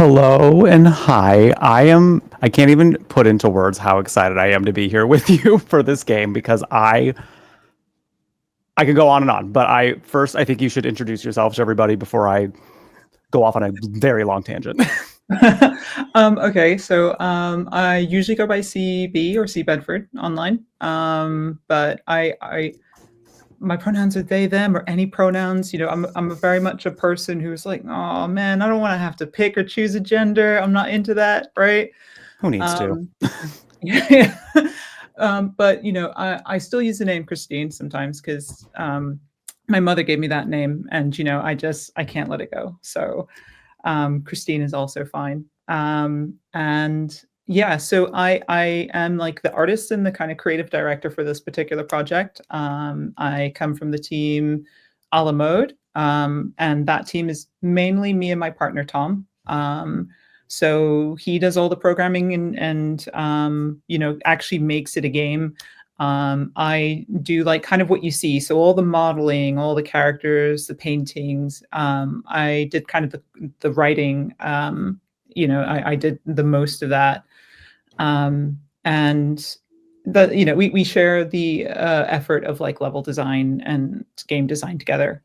Hello and hi. I can't even put into words how excited I am to be here with you for this game because I could go on and on, but I think you should introduce yourself to everybody before I go off on a very long tangent. Okay, so I usually go by CB or C Bedford online. But my pronouns are they, them, or any pronouns. I'm very much a person who's like, oh man, I don't want to have to pick or choose a gender. I'm not into that, right? Who needs to? Um, yeah. But I still use the name Christine sometimes because my mother gave me that name, and I can't let it go. So Christine is also fine. And yeah, so I am like the artist and the kind of creative director for this particular project. I come from the team a la mode, and that team is mainly me and my partner Tom. So he does all the programming and actually makes it a game. I do like kind of what you see. So all the modeling, all the characters, the paintings. I did kind of the writing. I did the most of that. And we share the effort of like level design and game design together.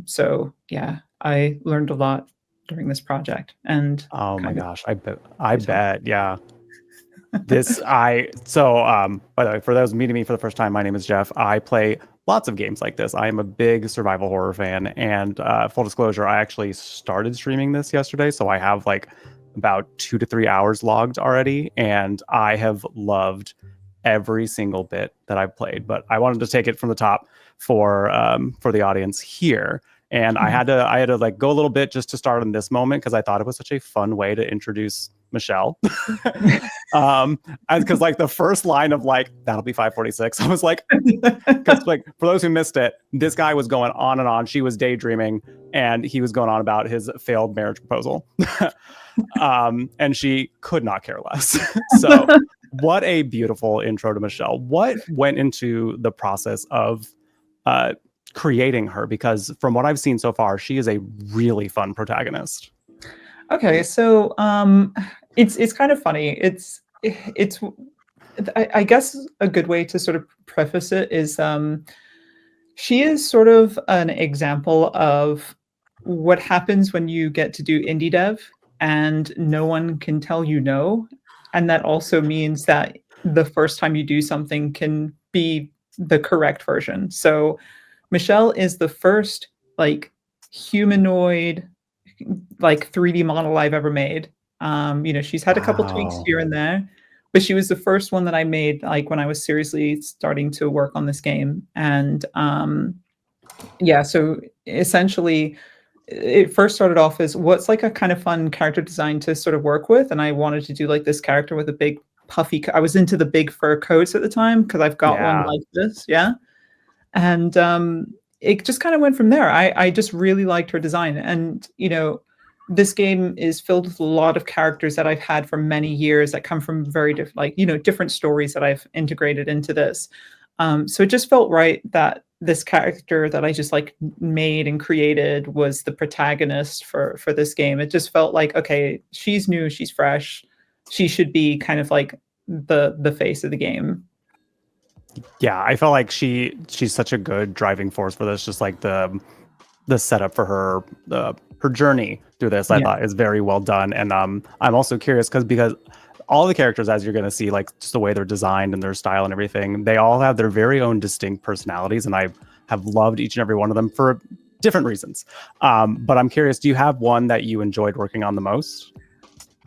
So yeah, I learned a lot during this project and Oh my kind of gosh, I yourself. bet, yeah. By the way, for those meeting me for the first time, my name is Jeff. I play lots of games like this. I am a big survival horror fan, and full disclosure, I actually started streaming this yesterday, so I have like about 2 to 3 hours logged already, and I have loved every single bit that I've played. But I wanted to take it from the top for the audience here. And I had to like go a little bit just to start in this moment because I thought it was such a fun way to introduce Michelle. Because like the first line of like that'll be 5:46, I was like, because like for those who missed it, this guy was going on and on. She was daydreaming, and he was going on about his failed marriage proposal, and she could not care less. So, what a beautiful intro to Michelle. What went into the process of uh, creating her? Because from what I've seen so far, she is a really fun protagonist. Okay, so it's kind of funny. I guess a good way to sort of preface it is she is sort of an example of what happens when you get to do indie dev and no one can tell you no. And that also means that the first time you do something can be the correct version. So Michelle is the first like humanoid like 3D model I've ever made. She's had a couple tweaks Wow. here and there, but she was the first one that I made like when I was seriously starting to work on this game. And yeah, so essentially it first started off as what's like a kind of fun character design to sort of work with, and I wanted to do like this character with a big puffy I was into the big fur coats at the time because I've got one Yeah. like this, yeah. And it just kind of went from there. I just really liked her design. And, this game is filled with a lot of characters that I've had for many years that come from very different, like, different stories that I've integrated into this. So it just felt right that this character that I just like made and created was the protagonist for this game. It just felt like, okay, she's new, she's fresh. She should be kind of like the face of the game. Yeah, I felt like she's such a good driving force for this. Just like the setup for her journey through this, I Yeah. thought is very well done. And I'm also curious because all the characters, as you're going to see, like just the way they're designed and their style and everything, they all have their very own distinct personalities, and I have loved each and every one of them for different reasons. But I'm curious, do you have one that you enjoyed working on the most?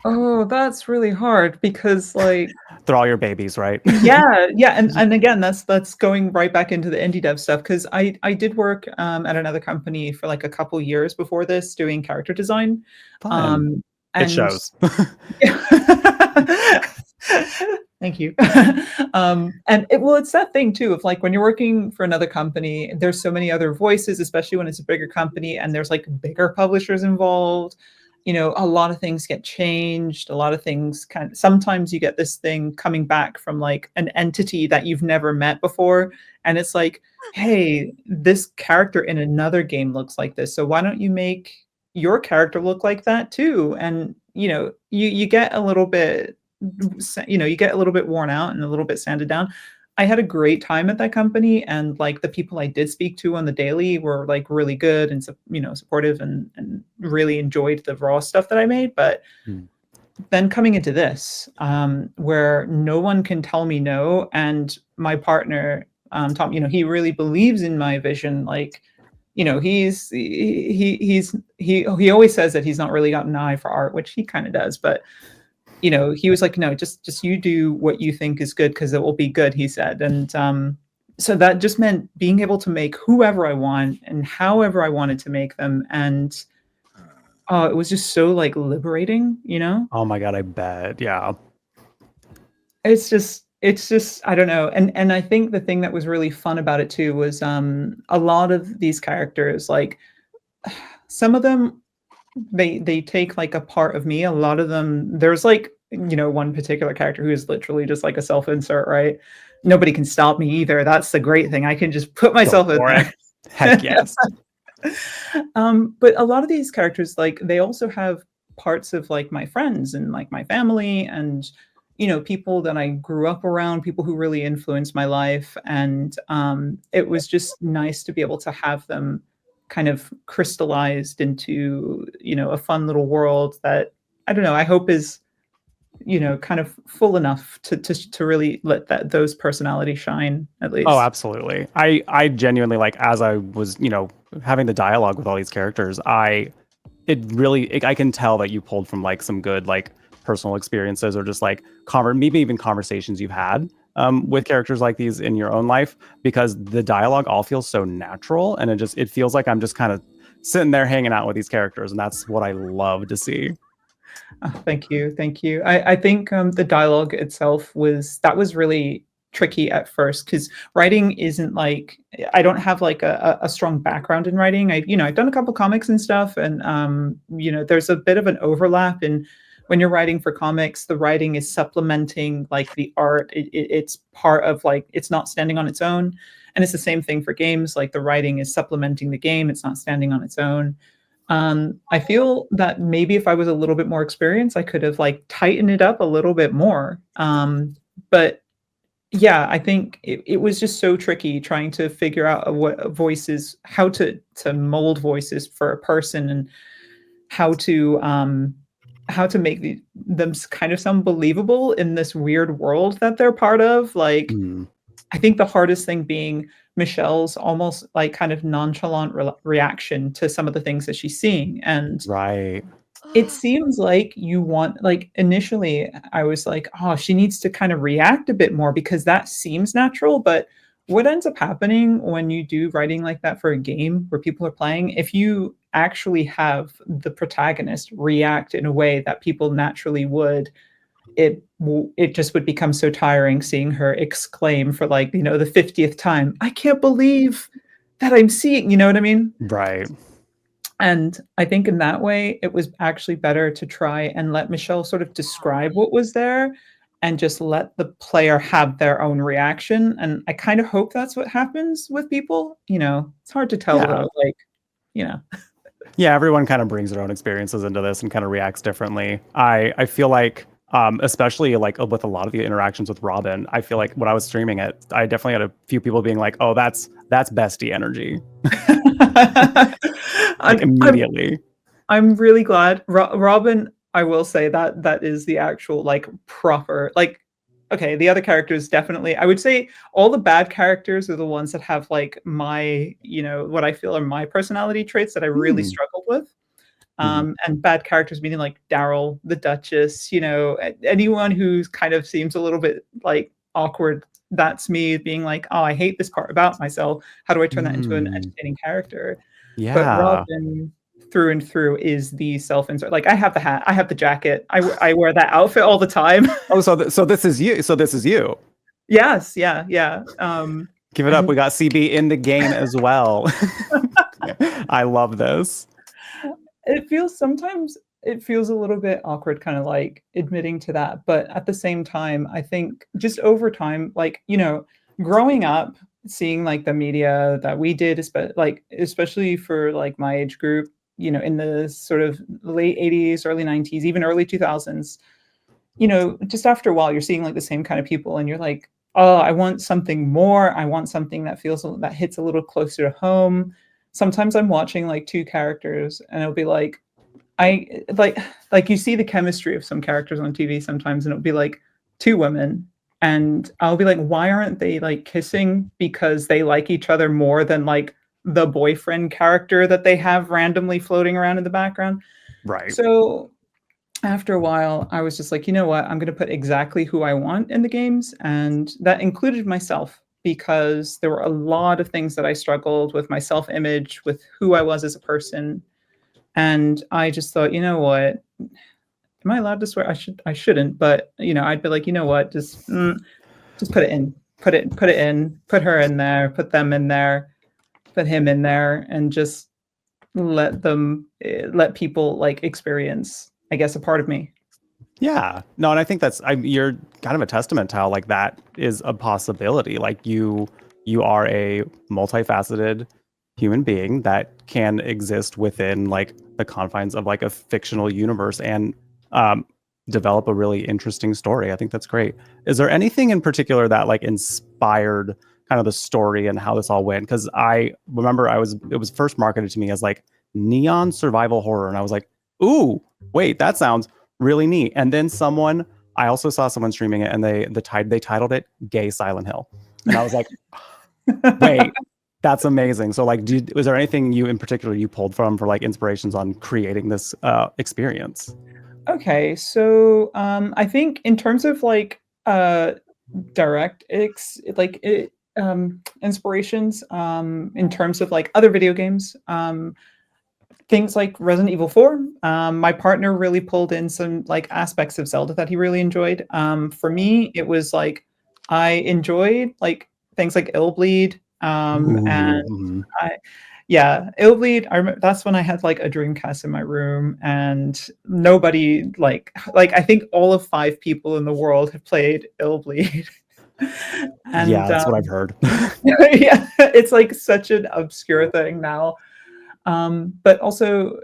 Oh, that's really hard because like They're all your babies, right? yeah, and again that's going right back into the indie dev stuff because I did work at another company for like a couple years before this doing character design. Fun. Um It and shows. thank you. Well, it's that thing too of like when you're working for another company, there's so many other voices, especially when it's a bigger company and there's like bigger publishers involved. A lot of things get changed. A lot of things sometimes you get this thing coming back from like an entity that you've never met before. And it's like, hey, this character in another game looks like this. So why don't you make, your character look like that too. And you get a little bit, you get a little bit worn out and a little bit sanded down. I had a great time at that company, and like the people I did speak to on the daily were like really good and supportive, and really enjoyed the raw stuff that I made. But Hmm. then coming into this, where no one can tell me no, and my partner, Tom, he really believes in my vision. Like, he always says that he's not really got an eye for art, which he kind of does, but he was like, no, just you do what you think is good because it will be good, he said. And so that just meant being able to make whoever I want and however I wanted to make them. And it was just so like liberating. Oh my God, I bet. Yeah. It's just I don't know. And I think the thing that was really fun about it too was a lot of these characters, like some of them, they take like a part of me. A lot of them, there's like one particular character who is literally just like a self-insert, right? Nobody can stop me either. That's the great thing. I can just put Go myself in for there. it. Heck yes. But a lot of these characters, like they also have parts of like my friends and like my family, and people that I grew up around, people who really influenced my life. And it was just nice to be able to have them kind of crystallized into a fun little world that, I don't know, I hope is kind of full enough to really let those personalities shine, at least. Oh, absolutely. I genuinely, like, as I was, having the dialogue with all these characters, I can tell that you pulled from like some good like personal experiences, or just like maybe even conversations you've had with characters like these in your own life, because the dialogue all feels so natural, and it feels like I'm just kind of sitting there hanging out with these characters, and that's what I love to see. Oh, thank you. Thank you. I think the dialogue itself was really tricky at first, because writing isn't like, I don't have like a strong background in writing. I've done a couple comics and stuff, and there's a bit of an overlap in when you're writing for comics. The writing is supplementing like the art. It's part of, like, it's not standing on its own. And it's the same thing for games. Like the writing is supplementing the game. It's not standing on its own. I feel that maybe if I was a little bit more experienced, I could have like tightened it up a little bit more. But yeah, I think it was just so tricky trying to figure out what voices, how to mold voices for a person, and how to make them kind of sound believable in this weird world that they're part of. Like, I think the hardest thing being Michelle's almost like kind of nonchalant reaction to some of the things that she's seeing. And Right. it seems like like initially I was like, oh, she needs to kind of react a bit more because that seems natural. But what ends up happening when you do writing like that for a game where people are playing, if you actually have the protagonist react in a way that people naturally would, it just would become so tiring seeing her exclaim for like, the 50th time, I can't believe that I'm seeing, you know what I mean? Right. And I think in that way, it was actually better to try and let Michelle sort of describe what was there and just let the player have their own reaction. And I kind of hope that's what happens with people. It's hard to tell Yeah. though, like, Yeah, everyone kind of brings their own experiences into this and kind of reacts differently. I feel like, especially like with a lot of the interactions with Robin, I feel like when I was streaming it, I definitely had a few people being like, "Oh, that's bestie energy," like immediately. I'm really glad. Robin, I will say that is the actual like proper, like, okay, the other characters definitely, I would say all the bad characters are the ones that have like my, what I feel are my personality traits that I really struggled with. And bad characters meaning like Daryl, the Duchess, anyone who kind of seems a little bit like awkward. That's me being like, oh, I hate this part about myself. How do I turn that into an entertaining character? Yeah. But Robin, through and through, is the self-insert. Like, I have the hat, I have the jacket, I wear that outfit all the time. Oh, so this is you. So this is you. Yes, yeah. Give it up. We got CB in the game as well. I love this. Sometimes it feels a little bit awkward, kind of like admitting to that. But at the same time, I think just over time, like, growing up, seeing like the media that we did, especially for like my age group, in the sort of late 80s, early 90s, even early 2000s, just after a while, you're seeing like the same kind of people, and you're like, oh, I want something more. I want something that hits a little closer to home. Sometimes I'm watching like two characters, and it'll be like, I like you see the chemistry of some characters on TV sometimes, and it'll be like two women, and I'll be like, why aren't they like kissing? Because they like each other more than like the boyfriend character that they have randomly floating around in the background. Right. So after a while, I was just like, you know what? I'm going to put exactly who I want in the games. And that included myself because there were a lot of things that I struggled with my self image, with who I was as a person. And I just thought, you know what? Am I allowed to swear? I shouldn't, but I'd be like, you know what? Just put it in, put it in, put her in there, put them in there, put him in there, and just let people like experience, I guess, a part of me. Yeah. No, and I think you're kind of a testament to how like that is a possibility. Like you are a multifaceted human being that can exist within like the confines of like a fictional universe and develop a really interesting story. I think that's great. Is there anything in particular that like inspired kind of the story and how this all went? Because I remember it was first marketed to me as like neon survival horror, and I was like, ooh, wait, that sounds really neat. And then I also saw someone streaming it, and they titled it Gay Silent Hill, and I was like, wait, that's amazing. So like, was there anything you in particular you pulled from for like inspirations on creating this experience? Okay, so I think in terms of like direct inspirations, in terms of like other video games, things like Resident Evil 4. My partner really pulled in some like aspects of Zelda that he really enjoyed. For me, it was like I enjoyed like things like Illbleed, and Ooh. yeah, Illbleed. I remember that's when I had like a Dreamcast in my room, and nobody like I think all of 5 people in the world have played Illbleed. Yeah, And that's what I've heard. yeah, it's like such an obscure thing now. But also,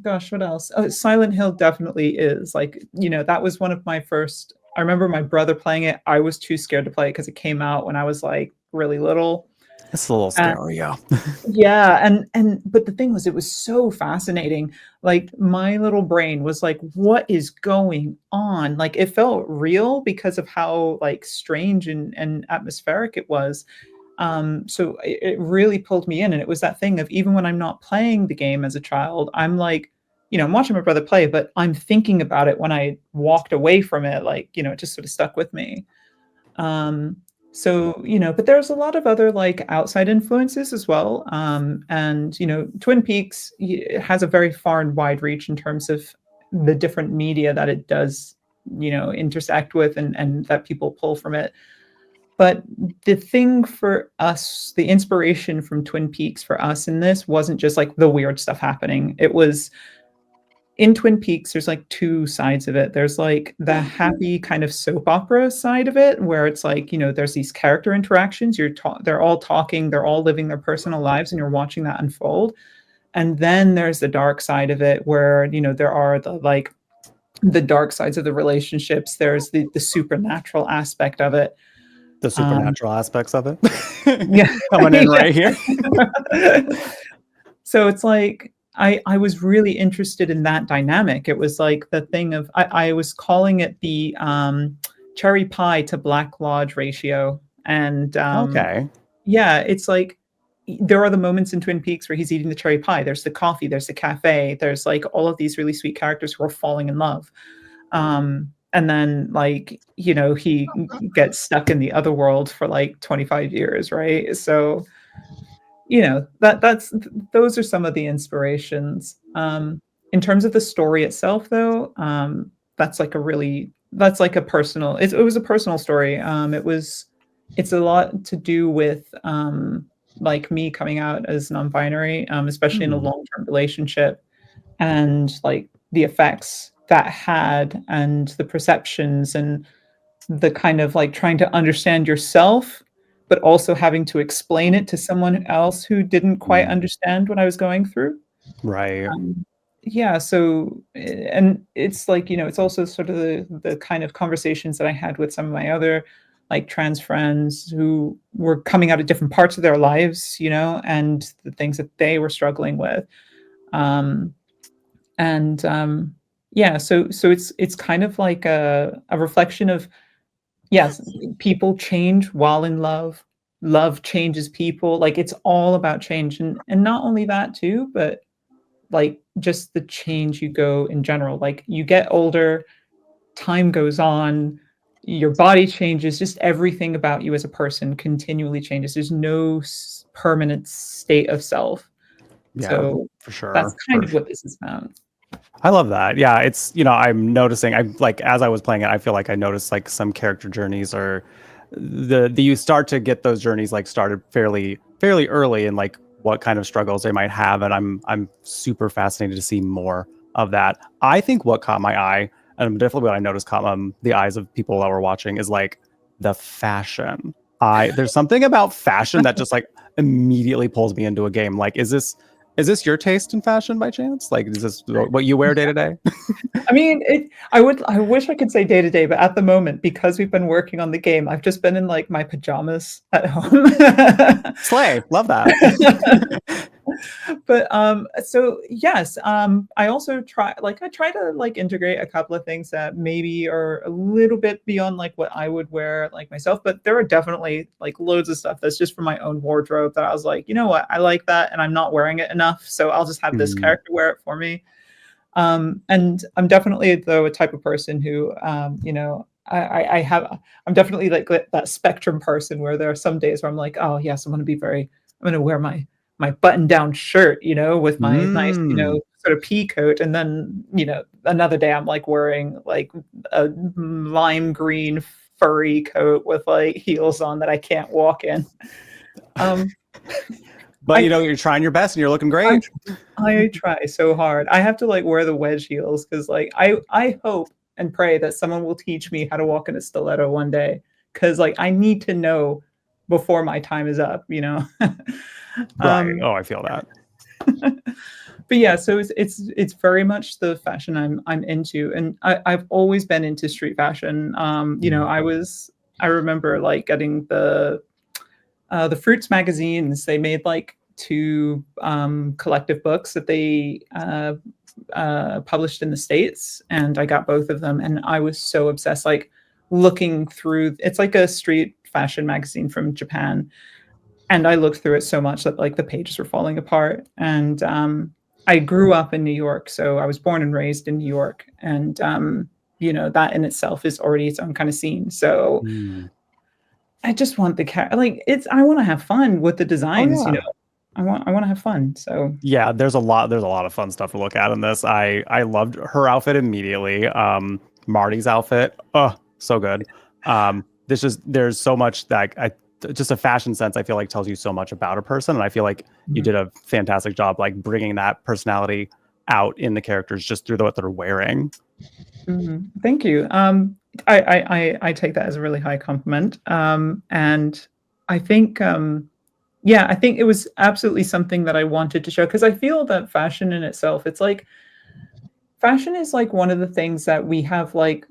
gosh, what else? Oh, Silent Hill definitely is like, that was one of my first. I remember my brother playing it. I was too scared to play it because it came out when I was like really little. It's a little And scary, yeah. yeah, and but the thing was, it was so fascinating. Like my little brain was like, what is going on? Like it felt real because of how like strange and atmospheric it was. So it really pulled me in, and it was that thing of even when I'm not playing the game as a child, I'm like, I'm watching my brother play, but I'm thinking about it when I walked away from it. Like, it just sort of stuck with me. Um, so, but there's a lot of other like outside influences as well. And Twin Peaks has a very far and wide reach in terms of the different media that it does, intersect with, and that people pull from it. But the thing for us, the inspiration from Twin Peaks for us in this wasn't just like the weird stuff happening. It was in Twin Peaks, there's like two sides of it. There's like the happy kind of soap opera side of it, where it's like, there's these character interactions. They're all talking, they're all living their personal lives, and you're watching that unfold. And then there's the dark side of it, where there are the dark sides of the relationships. There's the supernatural aspect of it. The supernatural aspects of it. Yeah. Coming in right here. So it's like I was really interested in that dynamic. It was like the thing of I was calling it the cherry pie to Black Lodge ratio. And Okay. yeah, it's like there are the moments in Twin Peaks where he's eating the cherry pie. There's the coffee, there's the cafe, there's like all of these really sweet characters who are falling in love. And then like, he gets stuck in the other world for like 25 years, right? So, those are some of the inspirations. In terms of the story itself though, that's like a personal, it was a personal story. It's a lot to do with like me coming out as non-binary, especially in a long-term relationship, and like the effects that had, and the perceptions, and the kind of like trying to understand yourself, but also having to explain it to someone else who didn't quite understand what I was going through. Right. Um, yeah, so and it's like, it's also sort of the kind of conversations that I had with some of my other like trans friends who were coming out of different parts of their lives, and the things that they were struggling with. Um, and yeah, so it's kind of like a reflection of, yes, people change while in love. Love changes people. Like it's all about change, and not only that too, but like just the change you go in general. Like you get older, time goes on, your body changes, just everything about you as a person continually changes. There's no permanent state of self. Yeah, So for that's sure. kind of what this is about. I love that. Yeah, it's I'm noticing. I like as I was playing it, I feel like I noticed like some character journeys or the you start to get those journeys like started fairly early and like what kind of struggles they might have, and I'm super fascinated to see more of that. I think what caught my eye, and definitely what I noticed caught the eyes of people that were watching, is like the fashion. I There's something about fashion that just like immediately pulls me into a game. Like, is this your taste in fashion by chance? Like, is this what you wear day to day? I mean, I wish I could say day to day, but at the moment, because we've been working on the game, I've just been in like my pajamas at home. Slay, love that. But so yes, I try to like integrate a couple of things that maybe are a little bit beyond like what I would wear like myself, but there are definitely like loads of stuff that's just from my own wardrobe that I was like, you know what, I like that and I'm not wearing it enough, so I'll just have this Mm, character wear it for me. And I'm definitely though a type of person who, I'm definitely like that spectrum person where there are some days where I'm like, oh yes, I'm going to wear my button down shirt, with my nice, mm. sort of pea coat. And then, another day I'm like wearing like a lime green furry coat with like heels on that I can't walk in. Um, But I, you're trying your best and you're looking I great. I try so hard. I have to like wear the wedge heels because like I hope and pray that someone will teach me how to walk in a stiletto one day. Because like I need to know before my time is up. Right. um Oh, I feel that. but yeah, so it's very much the fashion I'm into, and I've always been into street fashion. Mm. I remember like getting the Fruits magazines. They made like two collective books that they published in the States, and I got both of them. And I was so obsessed, like looking through. It's like a street fashion magazine from Japan, and I looked through it so much that like the pages were falling apart. And I grew up in New York, so I was born and raised in New York, and that in itself is already its own kind of scene. So Mm. I just want like I want to have fun with the Oh designs. yeah. I want to have fun. So Yeah, there's a lot of fun stuff to look at in this. I loved her outfit immediately. Marty's outfit. Oh, so good. There's so much that just a fashion sense I feel like tells you so much about a person, and I feel like you mhm, did a fantastic job like bringing that personality out in the characters just through what they're wearing. thank you. I take that as a really high compliment. And I think yeah, I think it was absolutely something that I wanted to show because I feel that fashion in itself, it's like fashion is like one of the things that we have like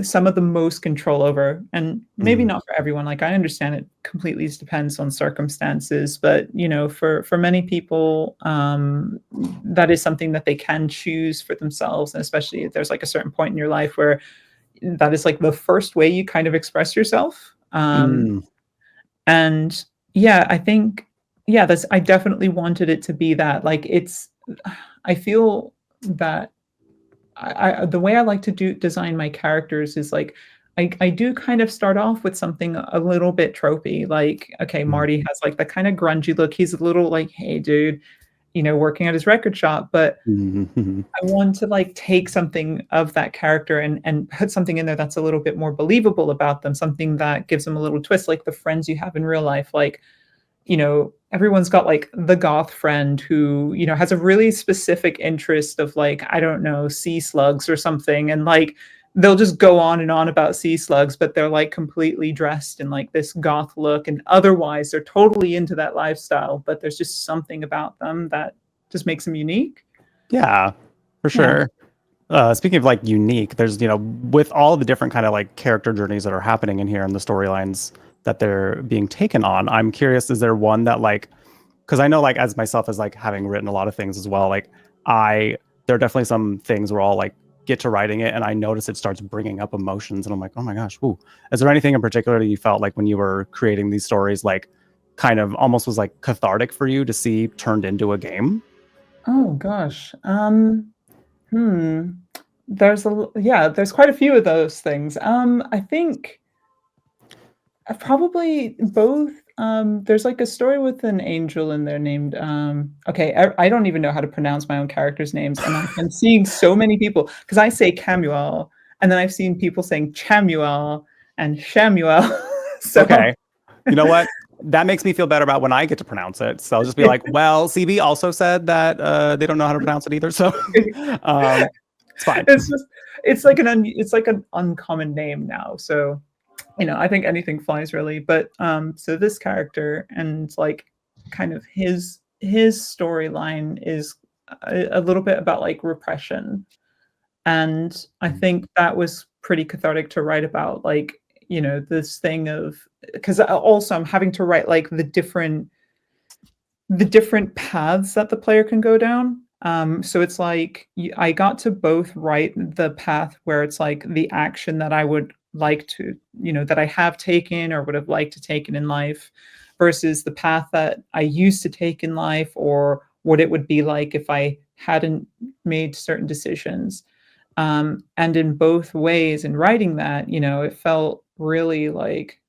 some of the most control over, and maybe Mm. not for everyone. Like I understand it completely depends on circumstances, but for many people, that is something that they can choose for themselves, and especially if there's like a certain point in your life where that is like the first way you kind of express yourself. Mm. And yeah, I think, yeah, that's I definitely wanted it to be that. Like I feel that the way I like to do design my characters is like I do kind of start off with something a little bit tropey. Like, okay, Mm. Marty has like the kind of grungy look. He's a little like, hey, dude, working at his record shop, but Mhm. I want to like take something of that character and put something in there that's a little bit more believable about them, something that gives them a little twist, like the friends you have in real life. Like, everyone's got like the goth friend who, has a really specific interest of like, I don't know, sea slugs or something. And like, they'll just go on and on about sea slugs, but they're like completely dressed in like this goth look. And otherwise, they're totally into that lifestyle. But there's just something about them that just makes them unique. Yeah, for Yeah. sure. Speaking of like unique, there's, with all the different kind of like character journeys that are happening in here and the storylines that they're being taken on, I'm curious, is there one that like, because I know like as myself as like having written a lot of things as well, like there are definitely some things where I'll like get to writing it and I notice it starts bringing up emotions and I'm like, oh my gosh, ooh. Is there anything in particular that you felt like when you were creating these stories, like kind of almost was like cathartic for you to see turned into a game? Oh gosh. Hmm. Yeah, there's quite a few of those things. I think probably both. There's like a story with an angel in there named okay, I don't even know how to pronounce my own characters' names, and I've been seeing so many people because I say Camuel, and then I've seen people saying Chamuel and Shamuel. So Okay. You know what? That makes me feel better about when I get to pronounce it. So I'll just be like, well, CB also said that they don't know how to pronounce it either. So it's fine. it's just it's like an uncommon name now. So I think anything flies really. But so this character and like kind of his storyline is a little bit about like repression. And I think that was pretty cathartic to write about, like, this thing of because also I'm having to write like the different paths that the player can go down. So it's like I got to both write the path where it's like the action that I would like to, that I have taken or would have liked to take in life versus the path that I used to take in life or what it would be like if I hadn't made certain decisions. And in both ways, in writing that, it felt really like,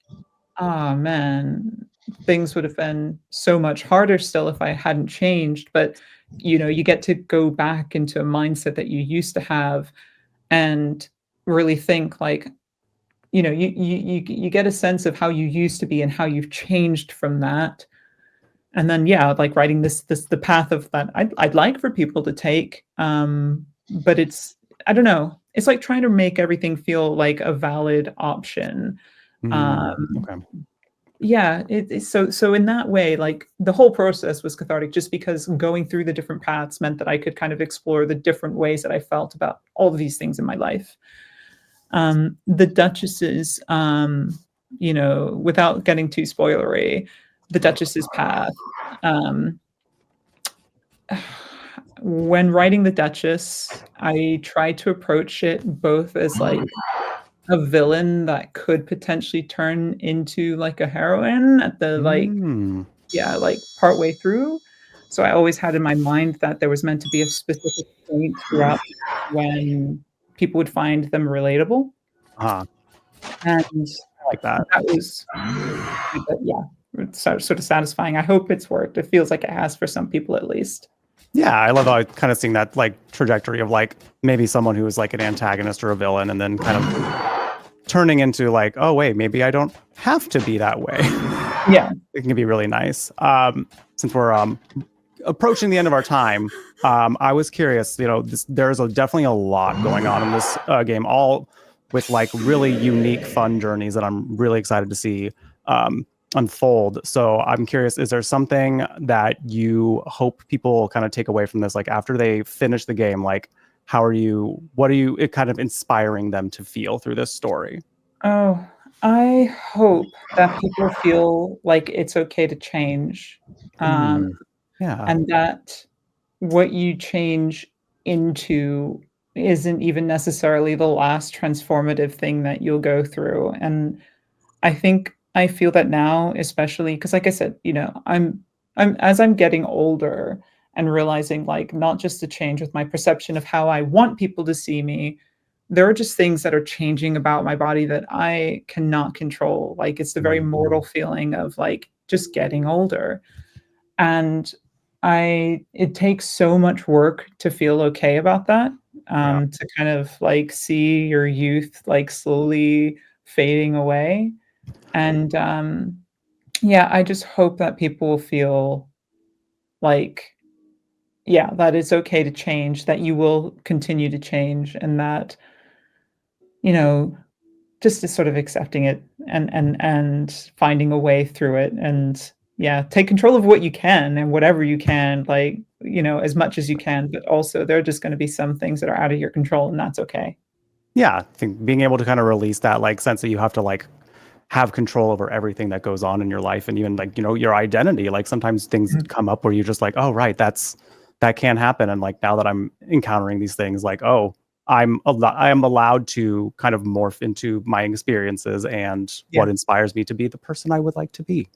oh man, things would have been so much harder still if I hadn't changed. But you get to go back into a mindset that you used to have and really think like, you get a sense of how you used to be and how you've changed from that. And then yeah, like writing this the path of that I'd like for people to take. But I don't know. It's like trying to make everything feel like a valid option. Um, Okay. yeah, so in that way, like the whole process was cathartic just because going through the different paths meant that I could kind of explore the different ways that I felt about all of these things in my life. The Duchess's, without getting too spoilery, the Duchess's path. Um, when writing the Duchess, I tried to approach it both as like a villain that could potentially turn into like a heroine at the like Mm. yeah, like partway through. So I always had in my mind that there was meant to be a specific point throughout when people would find them relatable. Uh-huh. And I like that. that was yeah, it's sort of satisfying. I hope it's worked. It feels like it has for some people at least. Yeah, I love how I kind of seeing that like trajectory of like maybe someone who is like an antagonist or a villain and then kind of turning into like, oh wait, maybe I don't have to be that way. Yeah. It can be really nice. Since we're approaching the end of our time, I was curious, there's definitely a lot going on in this game, all with like really unique, fun journeys that I'm really excited to see unfold. So I'm curious, is there something that you hope people kind of take away from this? Like after they finish the game, like what are you it kind of inspiring them to feel through this story? Oh, I hope that people feel like it's okay to change. Um, Mm, yeah. and that what you change into isn't even necessarily the last transformative thing that you'll go through. And I feel that now, especially because, like I said, I'm as I'm getting older and realizing, like, not just the change with my perception of how I want people to see me, there are just things that are changing about my body that I cannot control. Like, it's the very mortal feeling of like just getting older. And it takes so much work to feel okay about that, Yeah. to kind of like see your youth like slowly fading away. And yeah, I just hope that people will feel like, yeah, that it's okay to change, that you will continue to change, and that, you know, just to sort of accepting it and finding a way through it and yeah, take control of what you can and whatever you can, like, as much as you can, but also there are just going to be some things that are out of your control, and that's okay. Yeah, I think being able to kind of release that like sense that you have to like have control over everything that goes on in your life, and even like your identity. Like sometimes things Mhm. come up where you're just like, oh right, that can happen. And like now that I'm encountering these things, like, oh, I am allowed to kind of morph into my experiences and Yeah. what inspires me to be the person I would like to be.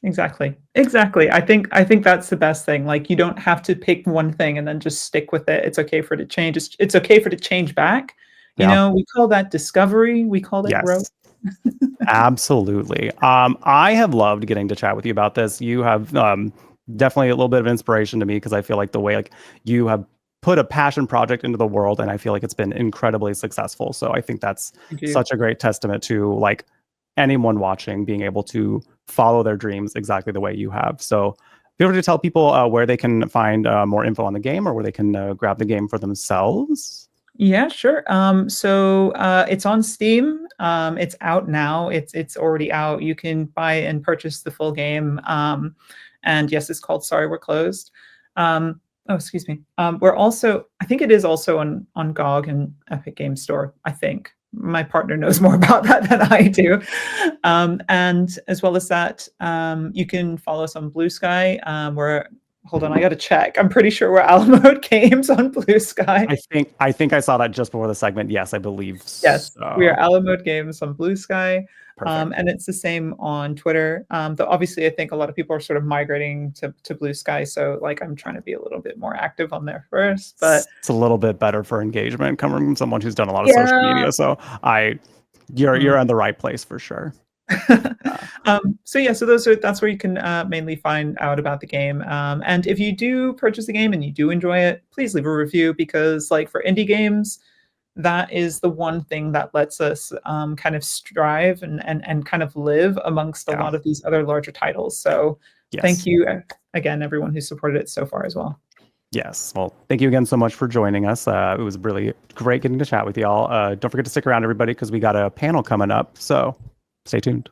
Exactly. Exactly. I think that's the best thing. Like, you don't have to pick one thing and then just stick with it. It's okay for it to change. It's okay for it to change back. Yeah. We call that discovery. We call that growth. Yes. Absolutely. I have loved getting to chat with you about this. You have definitely a little bit of inspiration to me because I feel like the way like you have put a passion project into the world, and I feel like it's been incredibly successful. So I think that's Thank you. such a great testament to like anyone watching being able to follow their dreams exactly the way you have. So feel free to tell people where they can find more info on the game or where they can grab the game for themselves. Yeah, sure. It's on Steam. It's out now. It's already out. You can buy and purchase the full game. And yes, it's called Sorry We're Closed. Oh, excuse me. We're also, I think it is also on GOG and Epic Game Store. I think my partner knows more about that than I do. And as well as that, you can follow us on Blue Sky. Where Hold on, I got to check. I'm pretty sure we're Alamode Games on Blue Sky. I think I saw that just before the segment. Yes, I believe Yes, we are so. Alamode Games on Blue Sky, Perfect. and it's the same on Twitter. Though obviously, I think a lot of people are sort of migrating to Blue Sky, so like I'm trying to be a little bit more active on there first. But It's a little bit better for engagement coming from someone who's done a lot of social yeah, media. So you're in the right place for sure. Uh, so that's where you can mainly find out about the game. And if you do purchase the game and you do enjoy it, please leave a review because, like for indie games, that is the one thing that lets us kind of strive and kind of live amongst a yeah. lot of these other larger titles. So Yes. thank you again, everyone who supported it so far as well. Yes. Well, thank you again so much for joining us. It was really great getting to chat with y'all. Don't forget to stick around, everybody, because we got a panel coming up. So stay tuned.